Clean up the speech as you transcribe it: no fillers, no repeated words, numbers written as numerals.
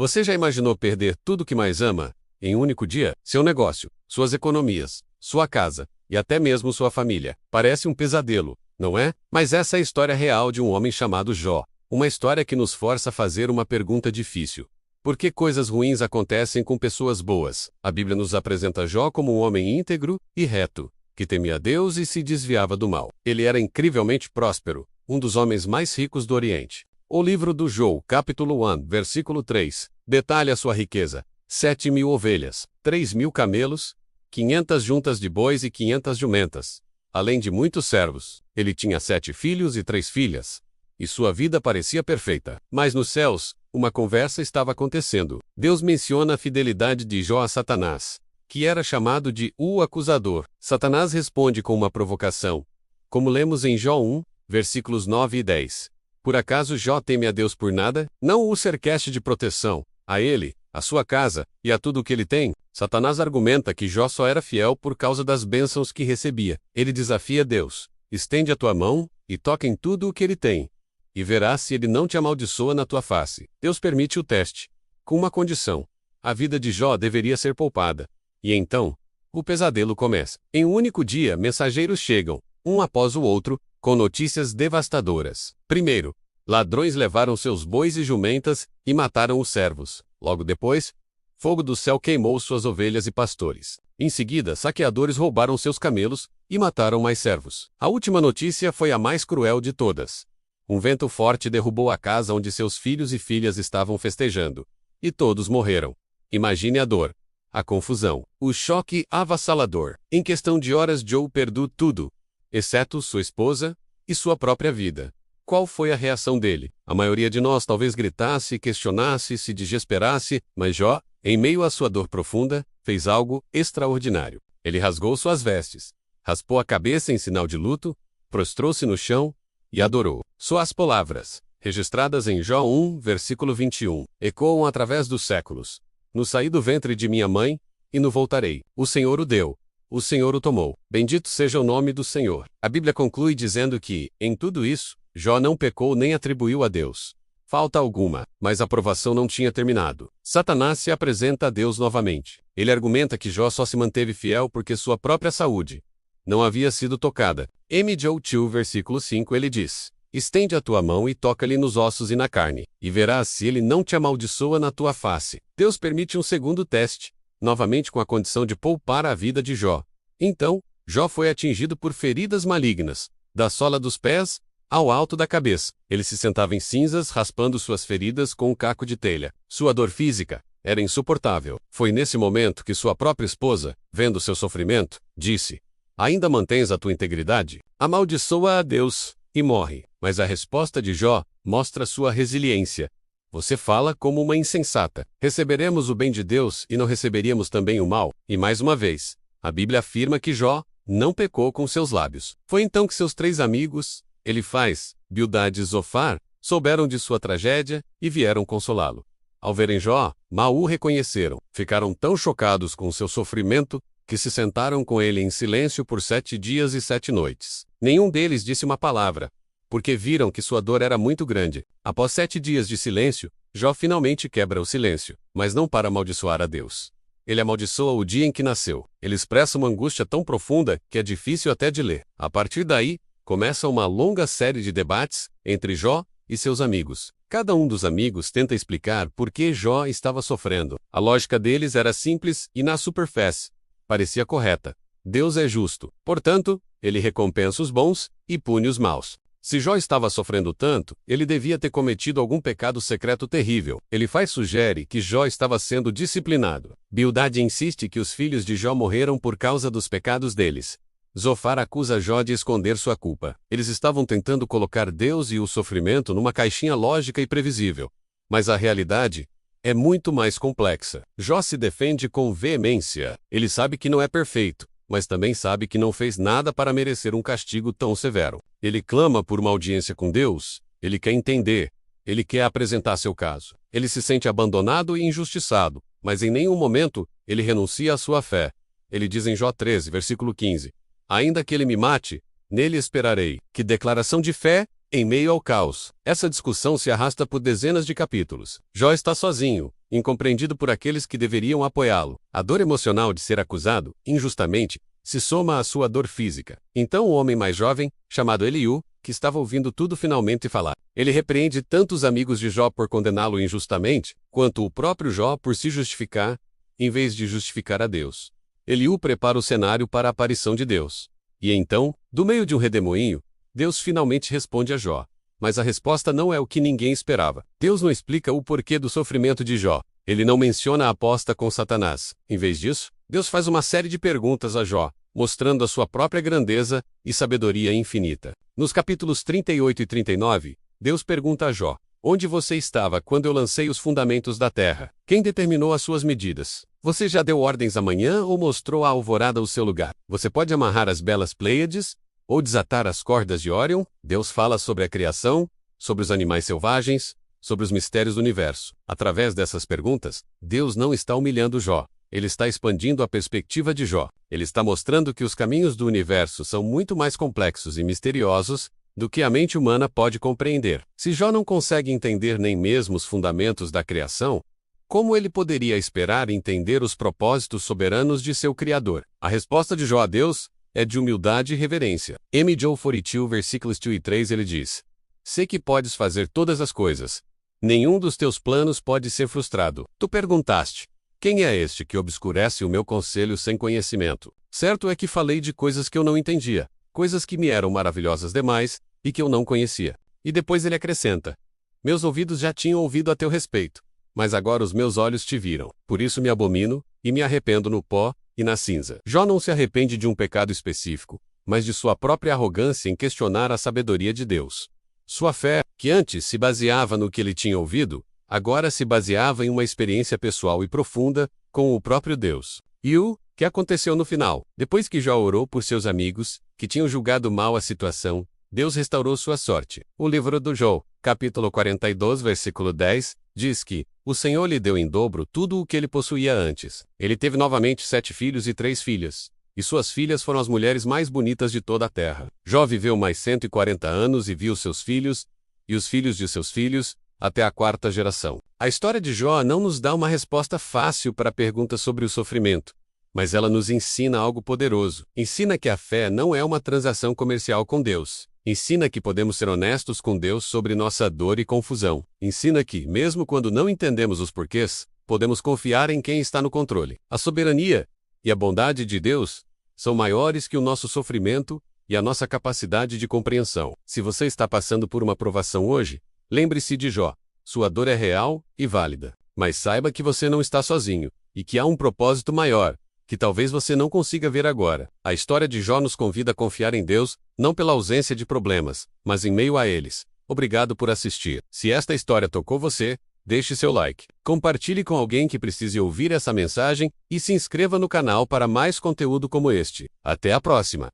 Você já imaginou perder tudo que mais ama em um único dia? Seu negócio, suas economias, sua casa e até mesmo sua família. Parece um pesadelo, não é? Mas essa é a história real de um homem chamado Jó. Uma história que nos força a fazer uma pergunta difícil. Por que coisas ruins acontecem com pessoas boas? A Bíblia nos apresenta Jó como um homem íntegro e reto, que temia Deus e se desviava do mal. Ele era incrivelmente próspero, um dos homens mais ricos do Oriente. O livro do Jó, capítulo 1, versículo 3, detalha sua riqueza: 7.000 ovelhas, 3.000 camelos, 500 juntas de bois e 500 jumentas, além de muitos servos. Ele tinha 7 filhos e 3 filhas, e sua vida parecia perfeita. Mas nos céus, uma conversa estava acontecendo. Deus menciona a fidelidade de Jó a Satanás, que era chamado de o acusador. Satanás responde com uma provocação, como lemos em Jó 1, versículos 9 e 10. Por acaso Jó teme a Deus por nada? Não o cercaste de proteção, a ele, a sua casa, e a tudo o que ele tem? Satanás argumenta que Jó só era fiel por causa das bênçãos que recebia. Ele desafia Deus: estende a tua mão, e toca em tudo o que ele tem, e verás se ele não te amaldiçoa na tua face. Deus permite o teste, com uma condição: a vida de Jó deveria ser poupada. E então, o pesadelo começa. Em um único dia, mensageiros chegam, um após o outro, com notícias devastadoras. Primeiro, ladrões levaram seus bois e jumentas e mataram os servos. Logo depois, fogo do céu queimou suas ovelhas e pastores. Em seguida, saqueadores roubaram seus camelos e mataram mais servos. A última notícia foi a mais cruel de todas. Um vento forte derrubou a casa onde seus filhos e filhas estavam festejando, e todos morreram. Imagine a dor, a confusão, o choque avassalador. Em questão de horas, Jó perdeu tudo, exceto sua esposa e sua própria vida. Qual foi a reação dele? A maioria de nós talvez gritasse, questionasse, se desesperasse, mas Jó, em meio à sua dor profunda, fez algo extraordinário. Ele rasgou suas vestes, raspou a cabeça em sinal de luto, prostrou-se no chão e adorou. Suas palavras, registradas em Jó 1, versículo 21, ecoam através dos séculos. No saí do ventre de minha mãe, e no voltarei. O Senhor o deu. O Senhor o tomou. Bendito seja o nome do Senhor. A Bíblia conclui dizendo que, em tudo isso, Jó não pecou nem atribuiu a Deus falta alguma, mas a provação não tinha terminado. Satanás se apresenta a Deus novamente. Ele argumenta que Jó só se manteve fiel porque sua própria saúde não havia sido tocada. Em Jó 2, versículo 5, ele diz: estende a tua mão e toca-lhe nos ossos e na carne, e verás se ele não te amaldiçoa na tua face. Deus permite um segundo teste, novamente com a condição de poupar a vida de Jó. Então, Jó foi atingido por feridas malignas, da sola dos pés ao alto da cabeça. Ele se sentava em cinzas, raspando suas feridas com um caco de telha. Sua dor física era insuportável. Foi nesse momento que sua própria esposa, vendo seu sofrimento, disse: ainda mantens a tua integridade? Amaldiçoa a Deus e morre. Mas a resposta de Jó mostra sua resiliência. Você fala como uma insensata. Receberemos o bem de Deus e não receberíamos também o mal? E mais uma vez, a Bíblia afirma que Jó não pecou com seus lábios. Foi então que seus 3 amigos, Elifaz, Bildade e Zofar, souberam de sua tragédia e vieram consolá-lo. Ao verem Jó, mal o reconheceram. Ficaram tão chocados com seu sofrimento que se sentaram com ele em silêncio por 7 dias e 7 noites. Nenhum deles disse uma palavra, porque viram que sua dor era muito grande. Após 7 dias de silêncio, Jó finalmente quebra o silêncio, mas não para amaldiçoar a Deus. Ele amaldiçoa o dia em que nasceu. Ele expressa uma angústia tão profunda que é difícil até de ler. A partir daí, começa uma longa série de debates entre Jó e seus amigos. Cada um dos amigos tenta explicar por que Jó estava sofrendo. A lógica deles era simples e, na superfície, parecia correta. Deus é justo. Portanto, ele recompensa os bons e pune os maus. Se Jó estava sofrendo tanto, ele devia ter cometido algum pecado secreto terrível. Elifaz sugere que Jó estava sendo disciplinado. Bildade insiste que os filhos de Jó morreram por causa dos pecados deles. Zofar acusa Jó de esconder sua culpa. Eles estavam tentando colocar Deus e o sofrimento numa caixinha lógica e previsível. Mas a realidade é muito mais complexa. Jó se defende com veemência. Ele sabe que não é perfeito, mas também sabe que não fez nada para merecer um castigo tão severo. Ele clama por uma audiência com Deus, ele quer entender, ele quer apresentar seu caso. Ele se sente abandonado e injustiçado, mas em nenhum momento ele renuncia à sua fé. Ele diz em Jó 13, versículo 15: ainda que ele me mate, nele esperarei. Que declaração de fé em meio ao caos. Essa discussão se arrasta por dezenas de capítulos. Jó está sozinho, incompreendido por aqueles que deveriam apoiá-lo. A dor emocional de ser acusado, injustamente, se soma à sua dor física. Então o homem mais jovem, chamado Eliú, que estava ouvindo tudo finalmente falar. Ele repreende tanto os amigos de Jó por condená-lo injustamente, quanto o próprio Jó por se justificar, em vez de justificar a Deus. Eliú prepara o cenário para a aparição de Deus. E então, do meio de um redemoinho, Deus finalmente responde a Jó. Mas a resposta não é o que ninguém esperava. Deus não explica o porquê do sofrimento de Jó. Ele não menciona a aposta com Satanás. Em vez disso, Deus faz uma série de perguntas a Jó, mostrando a sua própria grandeza e sabedoria infinita. Nos capítulos 38 e 39, Deus pergunta a Jó: onde você estava quando eu lancei os fundamentos da terra? Quem determinou as suas medidas? Você já deu ordens amanhã ou mostrou à alvorada o seu lugar? Você pode amarrar as belas Pleiades ou desatar as cordas de Órion? Deus fala sobre a criação, sobre os animais selvagens, sobre os mistérios do universo. Através dessas perguntas, Deus não está humilhando Jó. Ele está expandindo a perspectiva de Jó. Ele está mostrando que os caminhos do universo são muito mais complexos e misteriosos do que a mente humana pode compreender. Se Jó não consegue entender nem mesmo os fundamentos da criação, como ele poderia esperar entender os propósitos soberanos de seu Criador? A resposta de Jó a Deus é de humildade e reverência. M. Job 42, versículos 2 e 3, ele diz: sei que podes fazer todas as coisas. Nenhum dos teus planos pode ser frustrado. Tu perguntaste: quem é este que obscurece o meu conselho sem conhecimento? Certo é que falei de coisas que eu não entendia, coisas que me eram maravilhosas demais e que eu não conhecia. E depois ele acrescenta: meus ouvidos já tinham ouvido a teu respeito, mas agora os meus olhos te viram. Por isso me abomino e me arrependo no pó e na cinza. Jó não se arrepende de um pecado específico, mas de sua própria arrogância em questionar a sabedoria de Deus. Sua fé, que antes se baseava no que ele tinha ouvido, agora se baseava em uma experiência pessoal e profunda com o próprio Deus. E o que aconteceu no final? Depois que Jó orou por seus amigos, que tinham julgado mal a situação, Deus restaurou sua sorte. O livro do Jó, capítulo 42, versículo 10, diz que o Senhor lhe deu em dobro tudo o que ele possuía antes. Ele teve novamente 7 filhos e 3 filhas, e suas filhas foram as mulheres mais bonitas de toda a terra. Jó viveu mais 140 anos e viu seus filhos, e os filhos de seus filhos, até a 4ª geração. A história de Jó não nos dá uma resposta fácil para a pergunta sobre o sofrimento, mas ela nos ensina algo poderoso. Ensina que a fé não é uma transação comercial com Deus. Ensina que podemos ser honestos com Deus sobre nossa dor e confusão. Ensina que, mesmo quando não entendemos os porquês, podemos confiar em quem está no controle. A soberania e a bondade de Deus são maiores que o nosso sofrimento e a nossa capacidade de compreensão. Se você está passando por uma provação hoje, lembre-se de Jó. Sua dor é real e válida. Mas saiba que você não está sozinho, e que há um propósito maior, que talvez você não consiga ver agora. A história de Jó nos convida a confiar em Deus, não pela ausência de problemas, mas em meio a eles. Obrigado por assistir. Se esta história tocou você, deixe seu like. Compartilhe com alguém que precise ouvir essa mensagem e se inscreva no canal para mais conteúdo como este. Até a próxima!